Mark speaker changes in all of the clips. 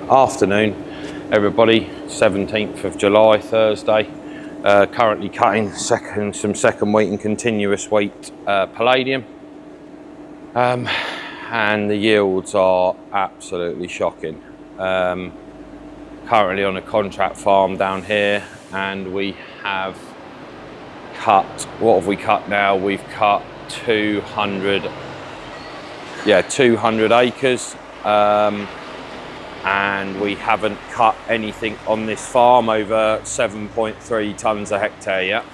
Speaker 1: Afternoon, everybody. 17th of July, Thursday. Currently cutting some second wheat and continuous wheat palladium, and the yields are absolutely shocking. Currently on a contract farm down here, and we have cut, what have we cut now? We've cut 200 acres, and we haven't cut anything on this farm over 7.3 tonnes a hectare yet.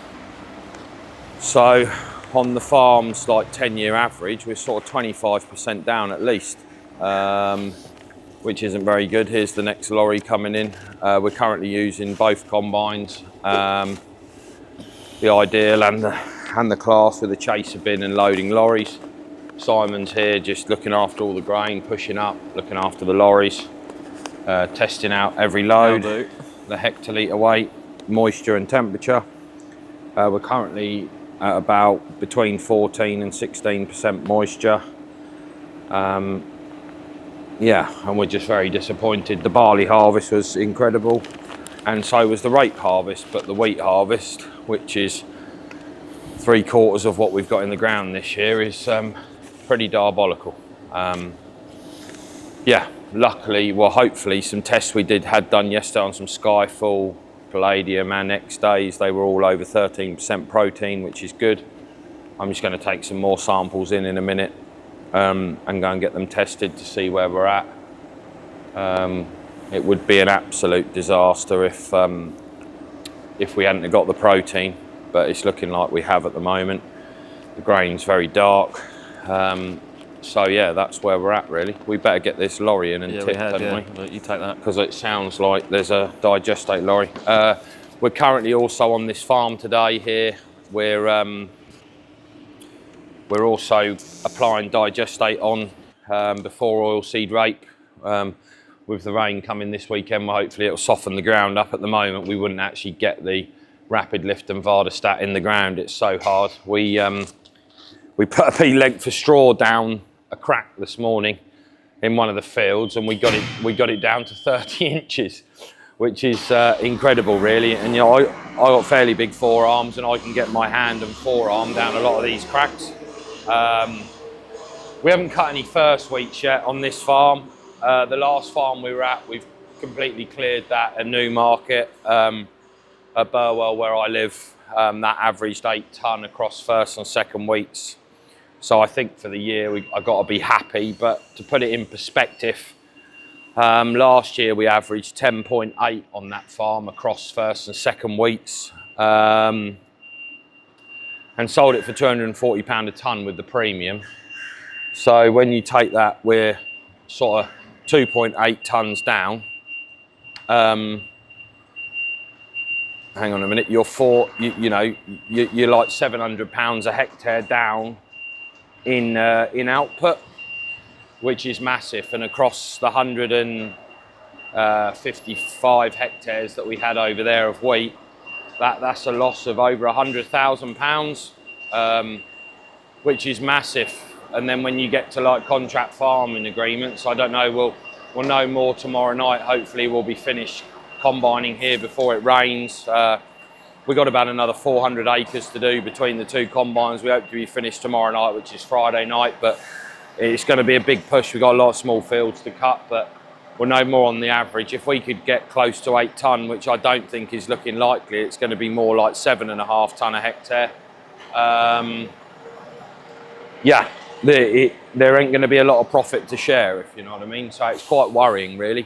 Speaker 1: So on the farm's like 10-year average, we're sort of 25% down at least, which isn't very good. Here's the next lorry coming in. We're currently using both combines, the Ideal and the Class, with a chaser bin and loading lorries. Simon's here just looking after all the grain, pushing up, looking after the lorries, testing out every load, the hectolitre weight, moisture and temperature. We're currently at about between 14 and 16% moisture. Yeah, and we're just very disappointed. The barley harvest was incredible, and so was the rape harvest, but the wheat harvest, which is 3/4 of what we've got in the ground this year, is pretty diabolical. Yeah, luckily, well, hopefully some tests we had done yesterday on some Skyfall, palladium and X days, they were all over 13% protein, which is good. I'm just going to take some more samples in a minute, and go and get them tested to see where we're at. It would be an absolute disaster if we hadn't got the protein, but it's looking like we have at the moment. The grain's very dark. So yeah, that's where we're at really. We better get this lorry in and tip, don't we?
Speaker 2: But you take that.
Speaker 1: Because it sounds like there's a digestate lorry. We're currently also on this farm today here. We're also applying digestate on before oilseed rape. With the rain coming this weekend, well, hopefully it'll soften the ground up. At the moment, we wouldn't actually get the rapid lift and Vardistat in the ground. It's so hard. We put a pea length of straw down a crack this morning in one of the fields, and we got it down to 30 inches, which is incredible really. And you know, I got fairly big forearms, and I can get my hand and forearm down a lot of these cracks. We haven't cut any first wheats yet on this farm. The last farm we were at, we've completely cleared that. A new market at Burwell, where I live, that averaged 8 tonne across first and second wheats. So I think for the year I've got to be happy. But to put it in perspective, last year we averaged 10.8 on that farm across first and second wheats, and sold it for £240 a tonne with the premium. So when you take that, we're sort of 2.8 tonnes down. Hang on a minute, you're like £700 a hectare down in output, which is massive. And across the 155 hectares that we had over there of wheat, that's a loss of over £100,000, which is massive. And then when you get to like contract farming agreements, I don't know, we'll know more tomorrow night. Hopefully we'll be finished combining here before it rains. We've got about another 400 acres to do between the two combines. We hope to be finished tomorrow night, which is Friday night, but it's going to be a big push. We've got a lot of small fields to cut, but we'll know more on the average. If we could get close to 8 tonne, which I don't think is looking likely, it's going to be more like 7.5 tonne a hectare. Yeah, there ain't going to be a lot of profit to share, if you know what I mean. So it's quite worrying, really.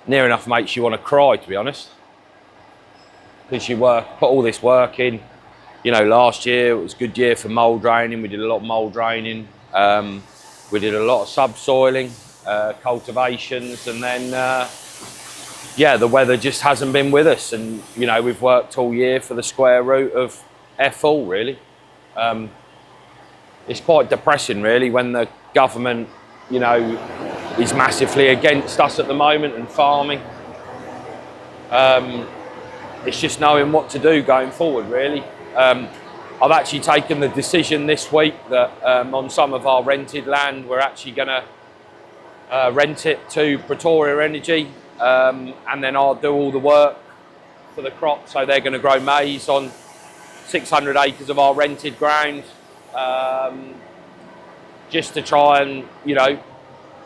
Speaker 1: Near enough makes you want to cry, to be honest, because you put all this work in. You know, last year it was a good year for mould draining. We did a lot of mould draining. We did a lot of subsoiling, cultivations, and then yeah, the weather just hasn't been with us. And you know, we've worked all year for the square root of F all, really. It's quite depressing, really, when the government, you know, is massively against us at the moment and farming. It's just knowing what to do going forward, really. I've actually taken the decision this week that on some of our rented land, we're actually going to rent it to Pretoria Energy, and then I'll do all the work for the crop. So they're going to grow maize on 600 acres of our rented ground, just to try and, you know,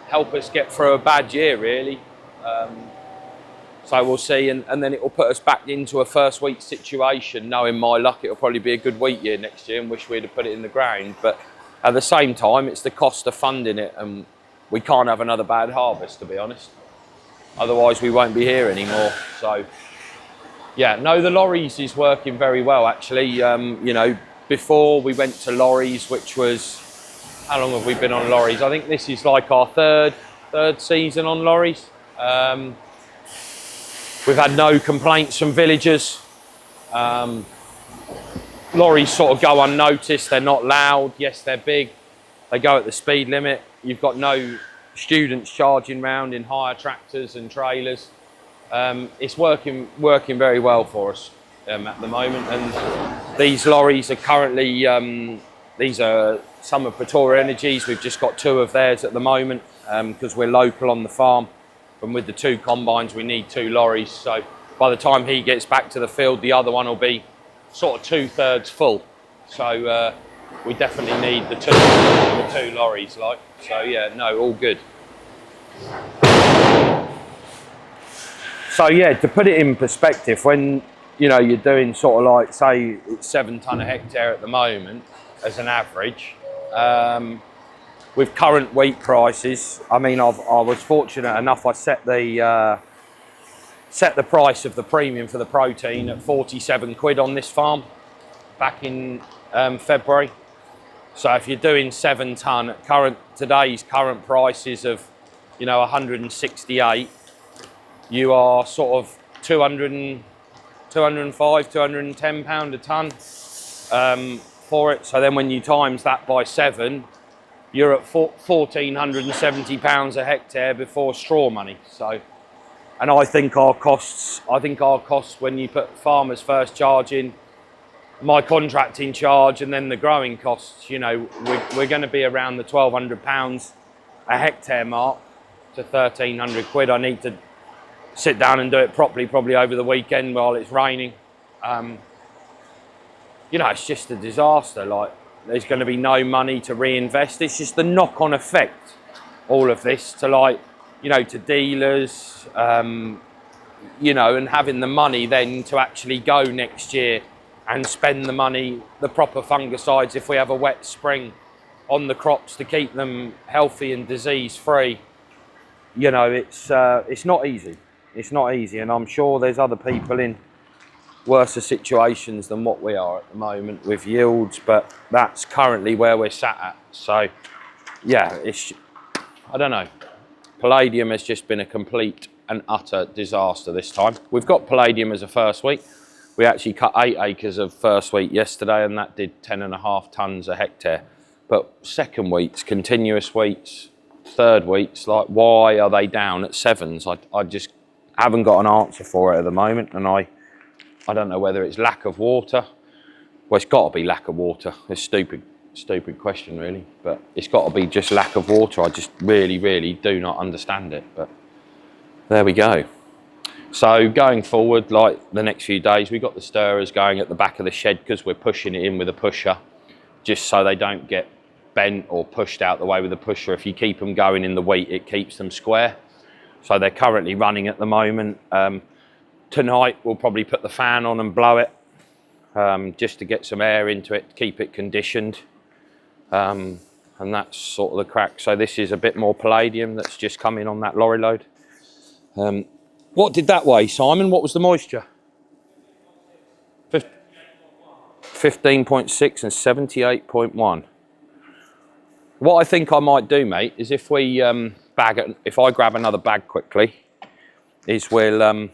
Speaker 1: help us get through a bad year, really. So we'll see, and then it will put us back into a first wheat situation. Knowing my luck, it'll probably be a good wheat year next year, and wish we'd have put it in the ground. But at the same time, it's the cost of funding it, and we can't have another bad harvest, to be honest. Otherwise, we won't be here anymore. So, yeah, no, the lorries is working very well, actually. You know, before we went to lorries, which was, how long have we been on lorries? I think this is like our third season on lorries. We've had no complaints from villagers. Lorries sort of go unnoticed. They're not loud. Yes, they're big. They go at the speed limit. You've got no students charging round in hire tractors and trailers. It's working very well for us at the moment. And these lorries are currently, these are some of Pretoria Energy's. We've just got 2 of theirs at the moment because we're local on the farm. And with the 2 combines, we need 2 lorries. So by the time he gets back to the field, the other one will be sort of 2/3 full. So we definitely need the two lorries, like. So yeah, no, all good. So yeah, to put it in perspective, when, you know, you're doing sort of like, say it's 7 tonne a hectare at the moment as an average, with current wheat prices, I mean, I was fortunate enough, I set the price of the premium for the protein at 47 quid on this farm back in February. So if you're doing 7 tonne at today's current prices of, you know, 168, you are sort of 205, 210 pound a tonne for it. So then when you times that by 7, you're at 1,470 pounds a hectare before straw money. So, and I think our costs when you put farmers first charge in, my contracting charge, and then the growing costs, you know, we're going to be around the 1,200 pounds a hectare mark to 1,300 quid. I need to sit down and do it properly, probably over the weekend while it's raining. You know, it's just a disaster. Like, there's going to be no money to reinvest. It's just the knock-on effect, all of this, to, like, you know, to dealers, you know, and having the money then to actually go next year and spend the money, the proper fungicides, if we have a wet spring, on the crops to keep them healthy and disease-free. You know, it's not easy. It's not easy, and I'm sure there's other people in worse situations than what we are at the moment with yields, but that's currently where we're sat at. So yeah, I don't know. Palladium has just been a complete and utter disaster this time. We've got palladium as a first wheat. We actually cut 8 acres of first wheat yesterday, and that did 10.5 tonnes a hectare. But second wheats, continuous wheats, third wheats, like, why are they down at 7s? I just haven't got an answer for it at the moment, and I don't know whether it's lack of water. Well, it's got to be lack of water. It's a stupid question, really, but it's got to be just lack of water. I just really do not understand it, but there we go. So going forward, like the next few days, we've got the stirrers going at the back of the shed because we're pushing it in with a pusher, just so they don't get bent or pushed out the way with a pusher. If you keep them going in the wheat, it keeps them square. So they're currently running at the moment. Tonight we'll probably put the fan on and blow it, just to get some air into it, keep it conditioned. And that's sort of the crack. So this is a bit more palladium that's just come in on that lorry load. What did that weigh, Simon? What was the moisture? 15.6 and 78.1. What I think I might do, mate, is if we if I grab another bag quickly, is we'll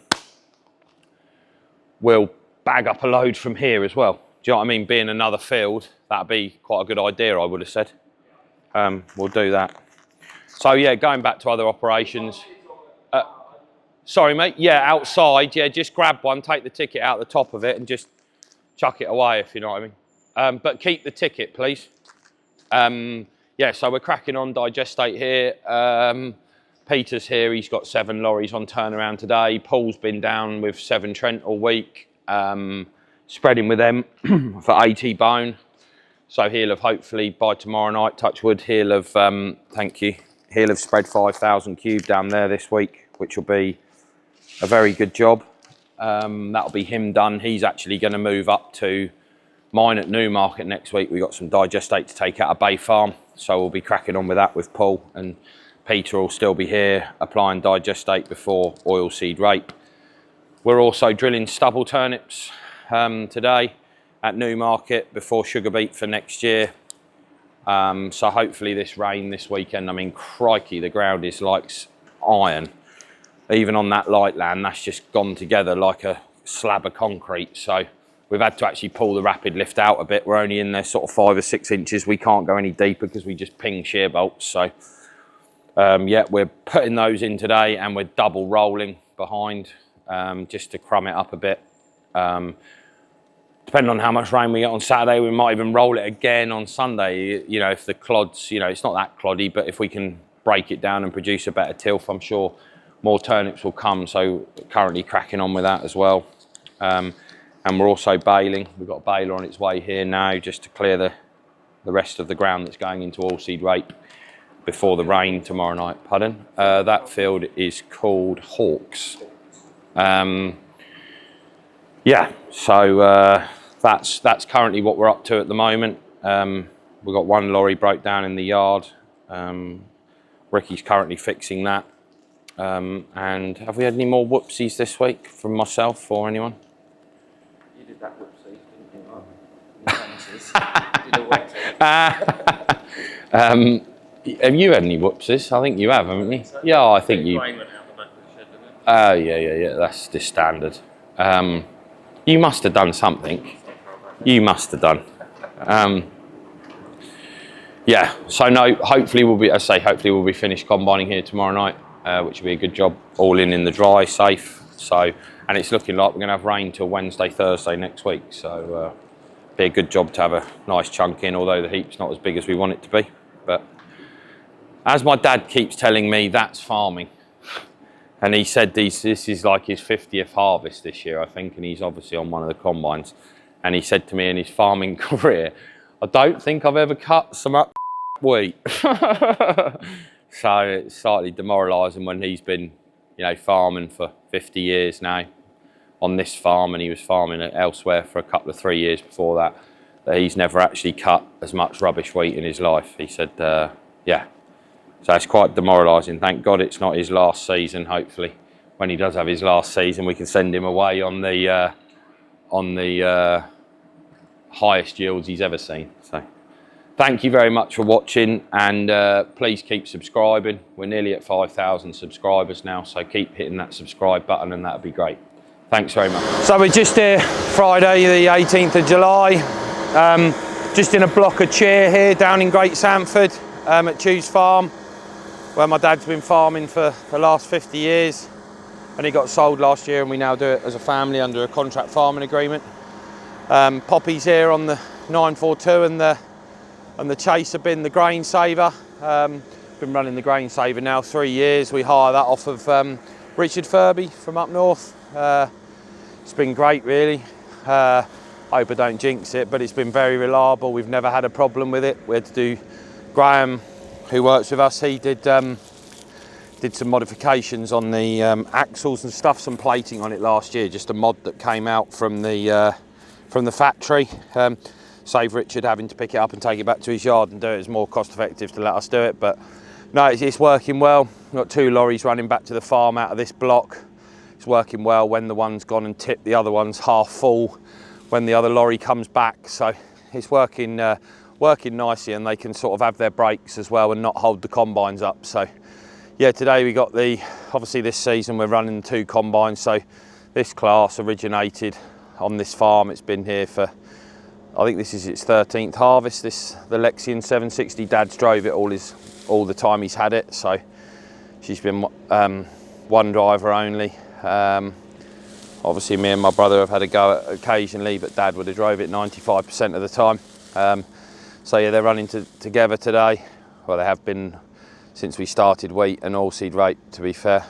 Speaker 1: bag up a load from here as well. Do you know what I mean? Being another field, that'd be quite a good idea, I would have said. We'll do that. So yeah, going back to other operations. Sorry, mate. Yeah, outside. Yeah, just grab one, take the ticket out the top of it, and just chuck it away, if you know what I mean. But keep the ticket, please. Yeah, so we're cracking on digestate here. Peter's here, he's got 7 lorries on turnaround today. Paul's been down with 7 Trent all week, spreading with them for 80 bone. So he'll have hopefully by tomorrow night, touch wood, he'll have, thank you, he'll have spread 5,000 cube down there this week, which will be a very good job. That'll be him done. He's actually going to move up to mine at Newmarket next week. We've got some digestate to take out of Bay Farm, so we'll be cracking on with that with Paul, and Peter will still be here applying digestate before oilseed rape. We're also drilling stubble turnips today at Newmarket before sugar beet for next year. So hopefully this rain this weekend, I mean, crikey, the ground is like iron. Even on that light land, that's just gone together like a slab of concrete. So we've had to actually pull the rapid lift out a bit. We're only in there sort of 5 or 6 inches. We can't go any deeper because we just ping shear bolts. So yeah, we're putting those in today, and we're double rolling behind just to crumb it up a bit. Depending on how much rain we get on Saturday, we might even roll it again on Sunday. You know, if the clods, you know, it's not that cloddy, but if we can break it down and produce a better tilth, I'm sure more turnips will come. So currently cracking on with that as well. And we're also baling. We've got a baler on its way here now just to clear the rest of the ground that's going into oilseed rape before the rain tomorrow night. Pardon? That field is called Hawks. Yeah, so that's currently what we're up to at the moment. We've got 1 lorry broke down in the yard. Ricky's currently fixing that. And have we had any more whoopsies this week from myself or anyone?
Speaker 2: You did that whoopsie, didn't you?
Speaker 1: Have you had any whoopsies? I think you have, haven't you? So, yeah, I think you.
Speaker 2: Rain went out the back of the shed, didn't it?
Speaker 1: Yeah. That's the standard. You must have done something. You must have done. Yeah. So no. Hopefully we'll be. I say hopefully we'll be finished combining here tomorrow night, which will be a good job. All in the dry, safe. So, and it's looking like we're going to have rain till Wednesday, Thursday next week. So, be a good job to have a nice chunk in. Although the heap's not as big as we want it to be, but as my dad keeps telling me, that's farming. And he said this is like his 50th harvest this year, I think, and he's obviously on one of the combines. And he said to me in his farming career, I don't think I've ever cut some up wheat. So it's slightly demoralising when he's been, you know, farming for 50 years now on this farm, and he was farming elsewhere for a couple of 3 years before that he's never actually cut as much rubbish wheat in his life. He said, yeah. So it's quite demoralising. Thank God it's not his last season. Hopefully, when he does have his last season, we can send him away on the highest yields he's ever seen. So, thank you very much for watching, and please keep subscribing. We're nearly at 5,000 subscribers now, so keep hitting that subscribe button, and that'd be great. Thanks very much. So we're just here Friday, the 18th of July, just in a block of chair here down in Great Sandford at Chews Farm, where my dad's been farming for the last 50 years, and he got sold last year, and we now do it as a family under a contract farming agreement. Poppy's here on the 942 and the chaser bin, the grain saver. Been running the grain saver now 3 years. We hire that off of Richard Furby from up north. It's been great, really. Hope I don't jinx it, but it's been very reliable. We've never had a problem with it. We had to do, Graham, who works with us, he did some modifications on the axles and stuff, some plating on it last year, just a mod that came out from the factory. Save Richard having to pick it up and take it back to his yard and do it. It's more cost effective to let us do it, but no, it's working well. We've got 2 lorries running back to the farm out of this block. It's working well when the one's gone and tipped, the other one's half full when the other lorry comes back. So it's working nicely, and they can sort of have their breaks as well and not hold the combines up. So yeah, today we got obviously this season we're running 2 combines. So this class originated on this farm. It's been here for, I think this is its 13th harvest. The Lexion 760. Dad's drove it all the time he's had it. So she's been one driver only. Obviously me and my brother have had a go at it occasionally, but Dad would have drove it 95% of the time. So yeah, they're running together today. Well, they have been since we started wheat and oilseed rape, to be fair.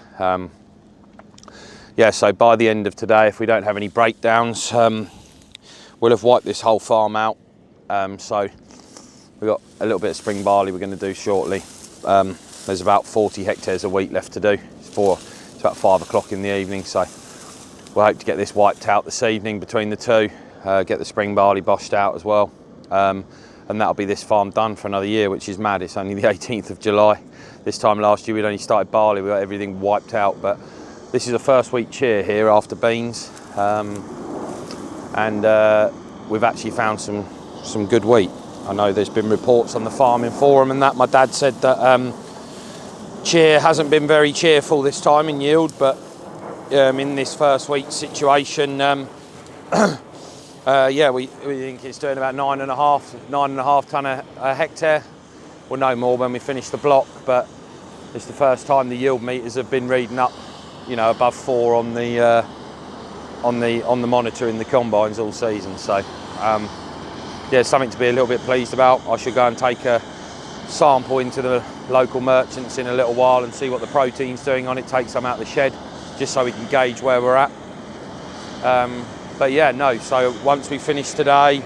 Speaker 1: Yeah, so by the end of today, if we don't have any breakdowns, we'll have wiped this whole farm out. So we've got a little bit of spring barley we're going to do shortly. There's about 40 hectares of wheat left to do. It's about 5 o'clock in the evening, so we'll hope to get this wiped out this evening between the two, get the spring barley boshed out as well. And that'll be this farm done for another year, which is mad. It's only the 18th of July. This time last year we'd only started barley, we got everything wiped out, but this is a first wheat cheer here after beans. And we've actually found some good wheat. I know there's been reports on the farming forum and that. My dad said that cheer hasn't been very cheerful this time in yield, but in this first wheat situation, yeah, we think it's doing about 9.5 tonne a hectare. We'll know more when we finish the block, but it's the first time the yield meters have been reading up, you know, above 4 on the monitor in the combines all season. So yeah, something to be a little bit pleased about. I should go and take a sample into the local merchants in a little while and see what the protein's doing on it, take some out of the shed, just so we can gauge where we're at. But yeah, no, so once we finish today,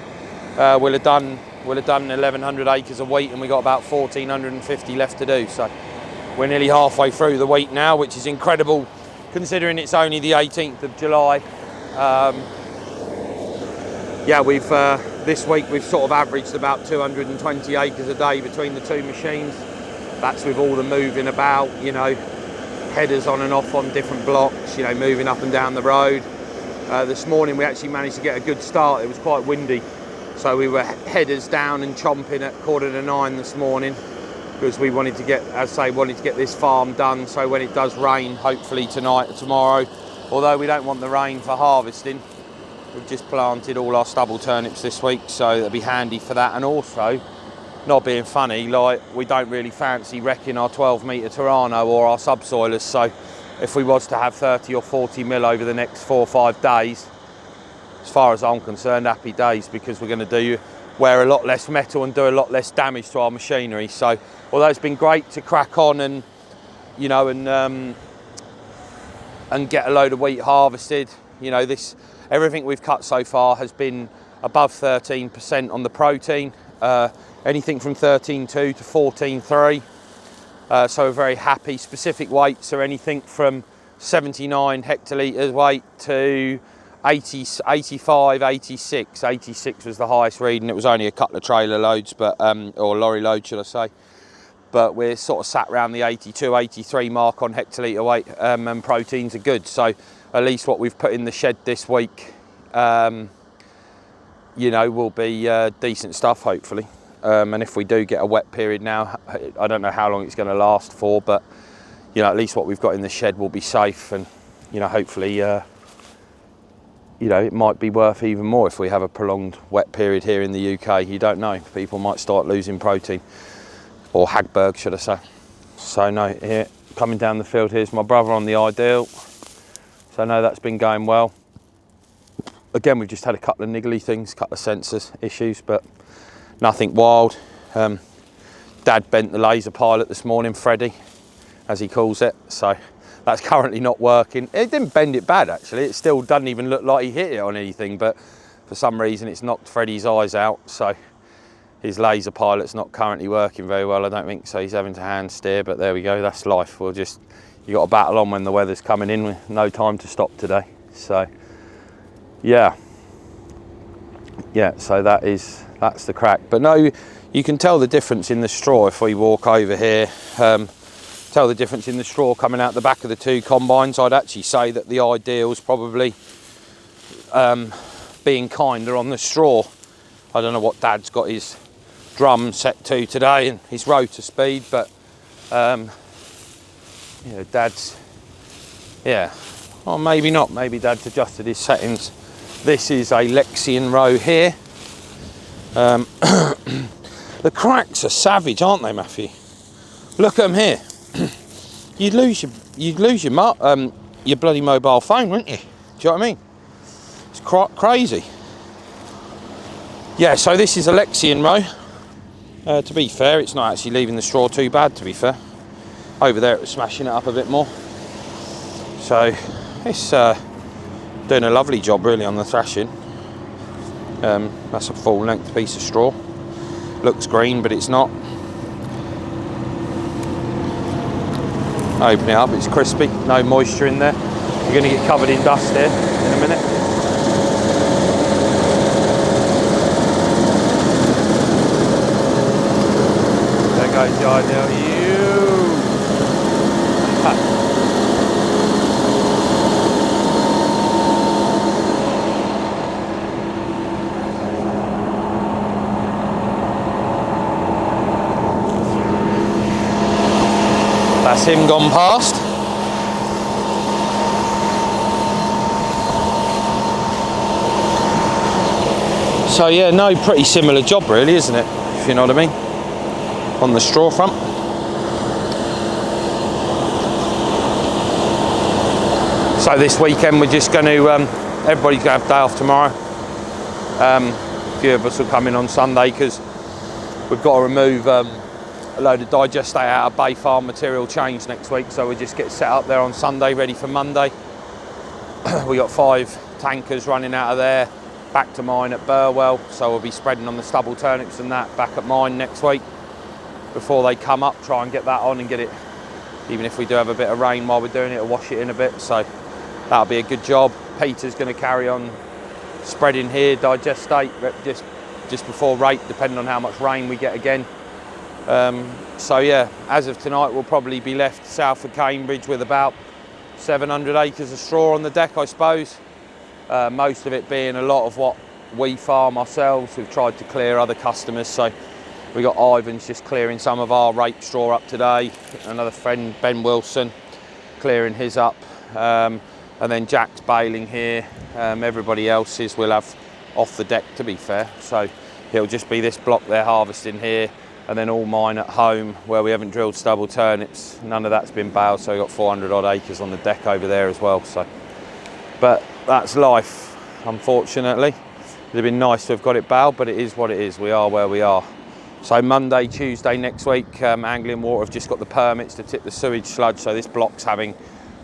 Speaker 1: we'll have done 1,100 acres of wheat, and we've got about 1,450 left to do. So we're nearly halfway through the wheat now, which is incredible considering it's only the 18th of July. Yeah, this week we've sort of averaged about 220 acres a day between the two machines. That's with all the moving about, you know, headers on and off on different blocks, you know, moving up and down the road. This morning we actually managed to get a good start. It was quite windy, so we were headers down and chomping at 8:45 this morning, because we wanted to get, as I say, wanted to get this farm done, so when it does rain, hopefully tonight or tomorrow, although we don't want the rain for harvesting, we've just planted all our stubble turnips this week, so it'll be handy for that. And also, not being funny, like, we don't really fancy wrecking our 12-metre Turano or our subsoilers, so if we was to have 30 or 40 mil over the next 4 or 5 days, as far as I'm concerned, happy days, because we're going to wear a lot less metal and do a lot less damage to our machinery. So although it's been great to crack on and, you know, and get a load of wheat harvested, you know, everything we've cut so far has been above 13% on the protein, anything from 13.2 to 14.3. So we're very happy. Specific weights are anything from 79 hectolitres weight to 80, 85, 86. 86 was the highest reading. It was only a couple of trailer loads, but or lorry loads, should I say. But we're sort of sat around the 82, 83 mark on hectolitre weight, and proteins are good. So at least what we've put in the shed this week, you know, will be decent stuff, hopefully. And if we do get a wet period now, I don't know how long it's going to last for, but, you know, at least what we've got in the shed will be safe, and, you know, hopefully, you know, it might be worth even more if we have a prolonged wet period here in the UK. You don't know, people might start losing protein, or Hagberg, should I say. So no, here, coming down the field, here's my brother on the Ideal. So I know that's been going well. Again, we've just had a couple of niggly things, a couple of sensor issues, but nothing wild. Dad bent the laser pilot this morning, Freddie, as he calls it. So that's currently not working. It didn't bend it bad, actually. It still doesn't even look like he hit it on anything, but for some reason it's knocked Freddie's eyes out. So his laser pilot's not currently working very well, I don't think. So he's having to hand steer, but there we go. That's life. You got to battle on when the weather's coming in, with no time to stop today. So yeah, so that's the crack. But no, you can tell the difference in the straw if we walk over here. Tell the difference in the straw coming out the back of the two combines. I'd actually say that the Ideal's probably being kinder on the straw. I don't know what Dad's got his drum set to today and his rotor speed, but you know, Dad's, yeah, well, maybe not. Maybe Dad's adjusted his settings. This is a Lexian row here. The cracks are savage, aren't they, Matthew? Look at them here. You'd lose your bloody mobile phone, wouldn't you? Do you know what I mean? It's crazy. Yeah, so this is a Lexian row. To be fair, it's not actually leaving the straw too bad, to be fair. Over there it was smashing it up a bit more. So it's doing a lovely job really on the thrashing. That's a full length piece of straw. Looks green, but it's not. Open it up, it's crispy, no moisture in there. You're going to get covered in dust here in a minute. There goes the idea. That's him gone past. So yeah, no, pretty similar job really, isn't it? If you know what I mean. On the straw front. So this weekend we're just going to, everybody's going to have a day off tomorrow. A few of us will come in on Sunday because we've got to remove a load of digestate out of Bay Farm material change next week, so we just get set up there on Sunday ready for Monday. We got 5 tankers running out of there back to mine at Burwell, so we'll be spreading on the stubble turnips and that back at mine next week before they come up. Try and get that on and get it, even if we do have a bit of rain while we're doing it, to wash it in a bit, so that'll be a good job. Peter's going to carry on spreading here digestate just before rate, depending on how much rain we get again. So yeah, as of tonight we'll probably be left south of Cambridge with about 700 acres of straw on the deck, I suppose. Most of it being a lot of what we farm ourselves. We've tried to clear other customers, so we got Ivan's just clearing some of our rape straw up today, another friend Ben Wilson clearing his up, and then Jack's baling here. Everybody else's we'll have off the deck, to be fair, so it'll just be this block they're harvesting here, and then all mine at home where we haven't drilled stubble turnips. None of that's been baled, so we've got 400 odd acres on the deck over there as well. So, but that's life, unfortunately. It'd have been nice to have got it baled, but it is what it is. We are where we are. So Monday, Tuesday next week, Anglian Water have just got the permits to tip the sewage sludge, so this block's having,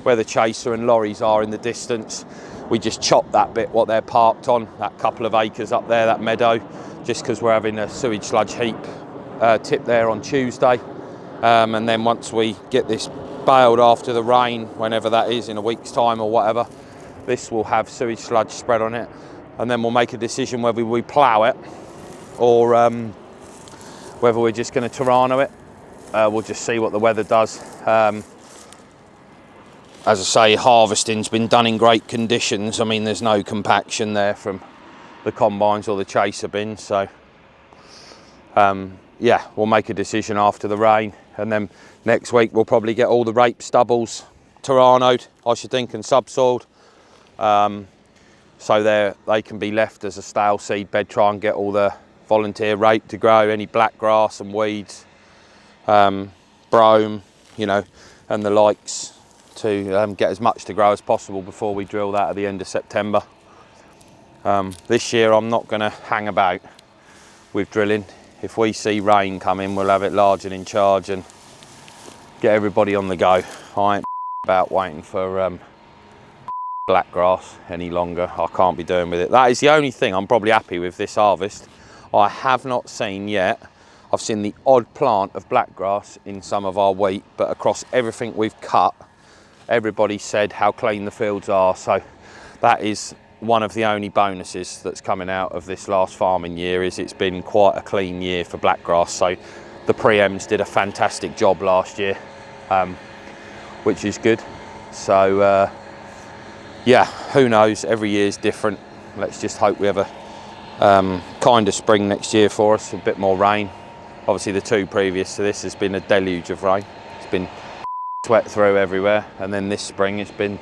Speaker 1: where the chaser and lorries are in the distance, we just chop that bit what they're parked on, that couple of acres up there, that meadow, just because we're having a sewage sludge heap tip there on Tuesday, and then once we get this baled after the rain, whenever that is, in a week's time or whatever, this will have sewage sludge spread on it, and then we'll make a decision whether we plough it or whether we're just going to Torano it. We'll just see what the weather does. As I say, harvesting's been done in great conditions. I mean, there's no compaction there from the combines or the chaser bins, so yeah, we'll make a decision after the rain, and then next week we'll probably get all the rape stubbles Toranoed, I should think, and subsoiled, so they can be left as a stale seed bed. Try and get all the volunteer rape to grow, any black grass and weeds, brome, you know, and the likes, to get as much to grow as possible before we drill that at the end of September. This year I'm not going to hang about with drilling. If we see rain coming, we'll have it large and in charge and get everybody on the go. I ain't about waiting for black grass any longer. I can't be doing with it. That is the only thing I'm probably happy with this harvest. I have not seen yet, I've seen the odd plant of black grass in some of our wheat, but across everything we've cut, everybody said how clean the fields are. So that is one of the only bonuses that's coming out of this last farming year, is it's been quite a clean year for blackgrass. So the preems did a fantastic job last year, which is good. So yeah, who knows, every year is different. Let's just hope we have a kind of spring next year for us, a bit more rain. Obviously the 2 previous to this has been a deluge of rain. It's been sweat through everywhere, and then this spring it's been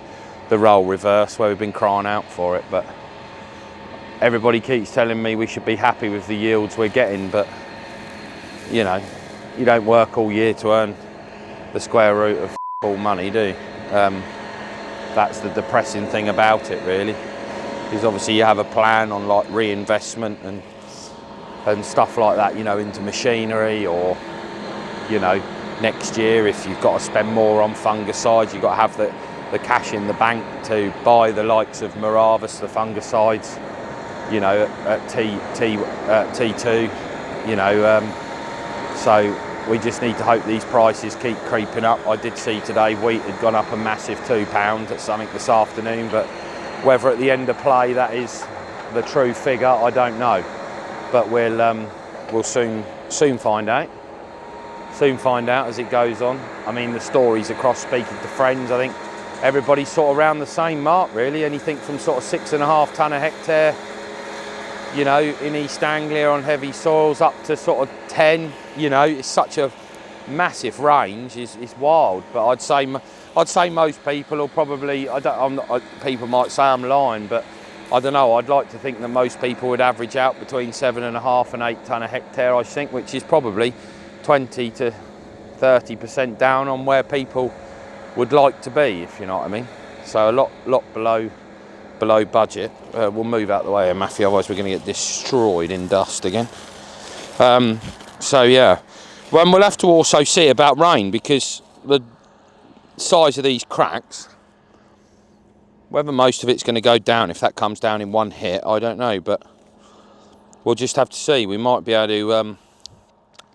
Speaker 1: the role reverse, where we've been crying out for it. But everybody keeps telling me we should be happy with the yields we're getting, but you know, you don't work all year to earn the square root of all money, do you? That's the depressing thing about it, really, is obviously you have a plan on like reinvestment and stuff like that, you know, into machinery, or you know, next year. If you've got to spend more on fungicides, you've got to have the cash in the bank to buy the likes of Miravis, the fungicides, you know, at T2, you know, so we just need to hope these prices keep creeping up. I did see today wheat had gone up a massive £2 at something this afternoon, but whether at the end of play that is the true figure, I don't know. But we'll soon find out. Soon find out as it goes on. I mean, the stories across speaking to friends, I think everybody's sort of around the same mark really. Anything from sort of 6.5 tonne a hectare, you know, in East Anglia on heavy soils up to sort of 10. You know, it's such a massive range. It's wild. But I'd say most people will probably. People might say I'm lying, but I don't know. I'd like to think that most people would average out between 7.5 and 8 tonne a hectare, I think, which is probably 20 to 30% down on where people would like to be, if you know what I mean. So a lot below budget. We'll move out the way here, Matthew, otherwise we're going to get destroyed in dust again. So yeah, well, we'll have to also see about rain, because the size of these cracks, whether most of it's going to go down, if that comes down in one hit, I don't know, but we'll just have to see. We might be able to,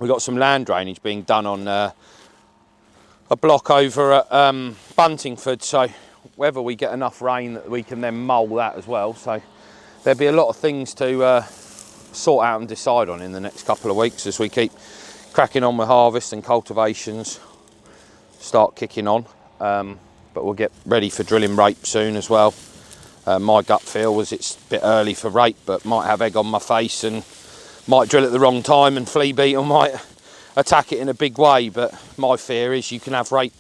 Speaker 1: we've got some land drainage being done on a block over at Buntingford, so whether we get enough rain that we can then mull that as well. So there'll be a lot of things to sort out and decide on in the next couple of weeks as we keep cracking on with harvest and cultivations start kicking on. But we'll get ready for drilling rape soon as well. My gut feel was it's a bit early for rape, but might have egg on my face and might drill at the wrong time and flea beetle might attack it in a big way. But my fear is you can have rape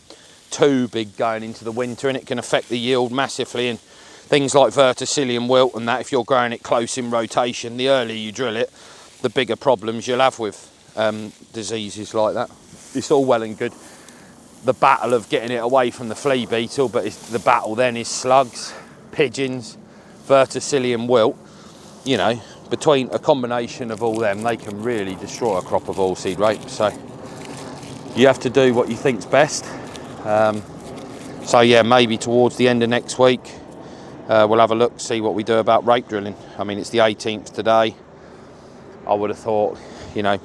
Speaker 1: too big going into the winter and it can affect the yield massively, and things like verticillium wilt and that, if you're growing it close in rotation, the earlier you drill it, the bigger problems you'll have with diseases like that. It's all well and good, the battle of getting it away from the flea beetle, but the battle then is slugs, pigeons, verticillium wilt. You know, between a combination of all them, they can really destroy a crop of oilseed rape. So you have to do what you think's best. So yeah, maybe towards the end of next week, we'll have a look, see what we do about rape drilling. I mean, it's the 18th today. I would have thought, you know,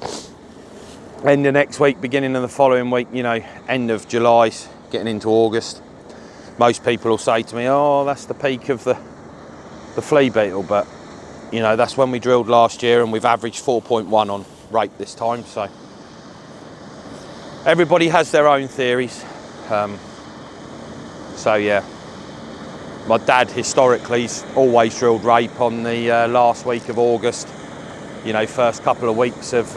Speaker 1: end of next week, beginning of the following week, you know, end of July, getting into August. Most people will say to me, oh, that's the peak of the flea beetle, but you know, that's when we drilled last year and we've averaged 4.1 on rape this time. So everybody has their own theories. So yeah, my dad historically's always drilled rape on the last week of August, you know, first couple of weeks of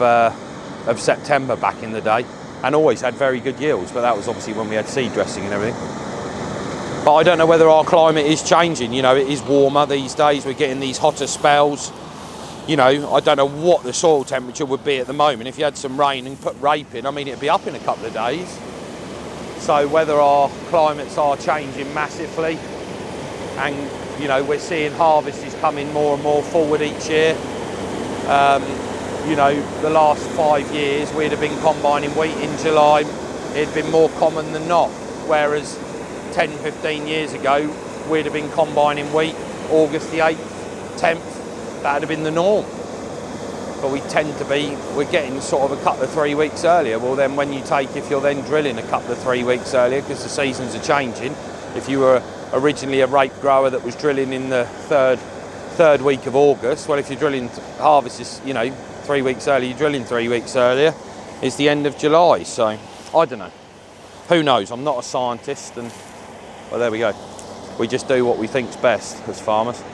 Speaker 1: September back in the day, and always had very good yields, but that was obviously when we had seed dressing and everything. But I don't know whether our climate is changing. You know, it is warmer these days, we're getting these hotter spells. You know, I don't know what the soil temperature would be at the moment. If you had some rain and put rape in, I mean, it'd be up in a couple of days. So whether our climates are changing massively, and you know, we're seeing harvest is coming more and more forward each year. You know, the last 5 years we'd have been combining wheat in July. It'd been more common than not, whereas 10-15 years ago we'd have been combining wheat August the 8th, 10th. That'd have been the norm. But we tend to be, we're getting sort of a couple of 3 weeks earlier. Well then, when you take, if you're then drilling a couple of 3 weeks earlier, because the seasons are changing, if you were originally a rape grower that was drilling in the third week of August, well, if you're drilling harvest is, you know, 3 weeks earlier, you're drilling 3 weeks earlier, it's the end of July. So I don't know, who knows? I'm not a scientist, and well, there we go, we just do what we think's best as farmers.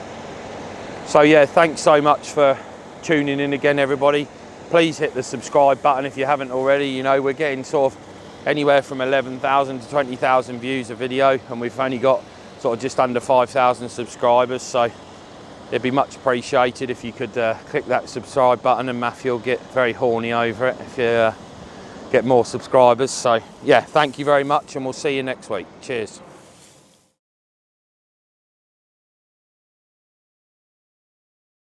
Speaker 1: So yeah, thanks so much for tuning in again, everybody. Please hit the subscribe button if you haven't already. You know, we're getting sort of anywhere from 11,000 to 20,000 views a video, and we've only got sort of just under 5,000 subscribers. So it'd be much appreciated if you could click that subscribe button, and Matthew will get very horny over it if you get more subscribers. So yeah, thank you very much, and we'll see you next week. Cheers.